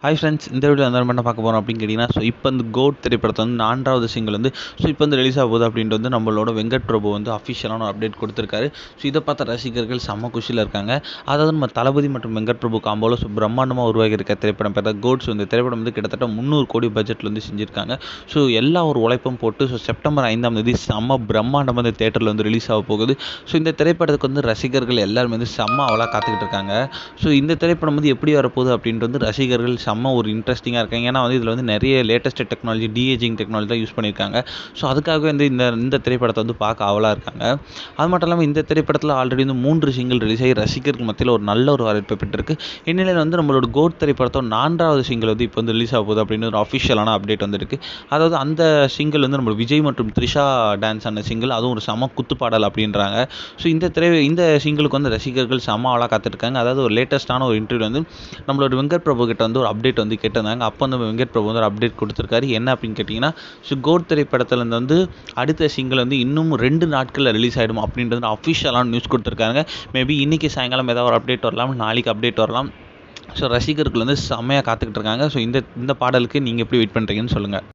Hi friends, இந்த video என்ன பண்ண பார்க்க போகிறோம் அப்படின்னு கேட்டிங்கன்னா, இப்போ இந்த கோட் திரைப்படத்தை வந்து 4வது சிங்கிள் வந்து இப்போ ரிலீஸ் ஆக போகுது அப்படின்ட்டு வந்து நம்மளோட வெங்கட் பிரபு வந்து அஃபிஷியலான ஒரு அப்டேட் கொடுத்துருக்காரு. இதை பார்த்த ரசிகர்கள் செம்ம குஷியில் இருக்காங்க. அதாவது நம்ம தளபதி மற்றும் வெங்கட் பிரபு காம்போல பிரம்மாண்டமாக உருவாகி இருக்க திரைப்படம் பேர் கோட்ஸ். இந்த திரைப்படம் வந்து கிட்டத்தட்ட 300 கோடி பட்ஜெட்டில் வந்து செஞ்சுருக்காங்க. எல்லா ஒரு உழைப்பும் போட்டு செப்டம்பர் 5ஆம் தேதி செம்ம பிரம்மாண்டமாக இந்த தேட்டரில் வந்து ரிலீஸ் ஆக போகுது. இந்த திரைப்படத்துக்கு வந்து ரசிகர்கள் எல்லாருமே வந்து செம்ம அவளாக காத்துக்கிட்டு இருக்காங்க. இந்த திரைப்படம் வந்து எப்படி வரப்போகுது அப்படின்ட்டு வந்து ரசிகர்கள் செம்ம ஒரு இன்ட்ரெஸ்டிங்காக இருக்காங்க. ஏன்னா வந்து இதில் வந்து நிறைய லேட்டஸ்ட் டெக்னாலஜி, டிஏஜிங் டெக்னாலஜி தான் யூஸ் பண்ணியிருக்காங்க. அதுக்காகவே வந்து இந்த திரைப்படத்தை வந்து பார்க்க ஆவலாக இருக்காங்க. அது மட்டும் இல்லாமல் இந்த திரைப்படத்தில் ஆல்ரெடி வந்து 3 சிங்கிள் ரிலீஸ் ஆகி ரசிகர்கள் மத்தியில் ஒரு நல்ல ஒரு வரவேற்பு பெற்றிருக்கு. இந்நிலையில் வந்து நம்மளோட கோட் திரைப்படத்தோட 4வது சிங்கிள் வந்து இப்போ வந்து ரிலீஸ் ஆக போகுது அப்படின்னு ஒரு அஃபிஷியலான அப்டேட் வந்துருக்கு. அதாவது அந்த சிங்கிள் வந்து நம்ம விஜய் மற்றும் த்ரிஷா டான்ஸ் ஆன சிங்கிள், அதுவும் ஒரு செம குத்துப்பாடல் அப்படின்றாங்க. இந்த சிங்கிளுக்கு வந்து ரசிகர்கள் செம ஆளாக காத்திருக்காங்க. அதாவது ஒரு லேட்டஸ்ட்டான ஒரு இன்டர்வியூ வந்து நம்மளோட வெங்கட் பிரபு கிட்ட வந்து ஒரு அப்டேட் வந்து கேட்டிருந்தாங்க. அப்போ வந்து வெங்கட் பிரபு வந்து ஒரு அப்டேட் கொடுத்துருக்காரு. என்ன அப்படின்னு கேட்டிங்கன்னா, கோட் திரைப்படத்துலேருந்து வந்து அடுத்த சிங்கிள் வந்து இன்னும் 2 நாட்களில் ரிலீஸ் ஆகிடும் அப்படின்றது அஃபிஷியலான நியூஸ் கொடுத்துருக்காங்க. மேபி இன்றைக்கி சாயங்காலம் ஏதாவது ஒரு அப்டேட் வரலாம், நாளைக்கு அப்டேட் வரலாம். ரசிகர்கள் வந்து செம்மையாக காத்துக்கிட்டு இருக்காங்க. இந்த பாடலுக்கு நீங்கள் எப்படி வெயிட் பண்ணுறீங்கன்னு சொல்லுங்கள்.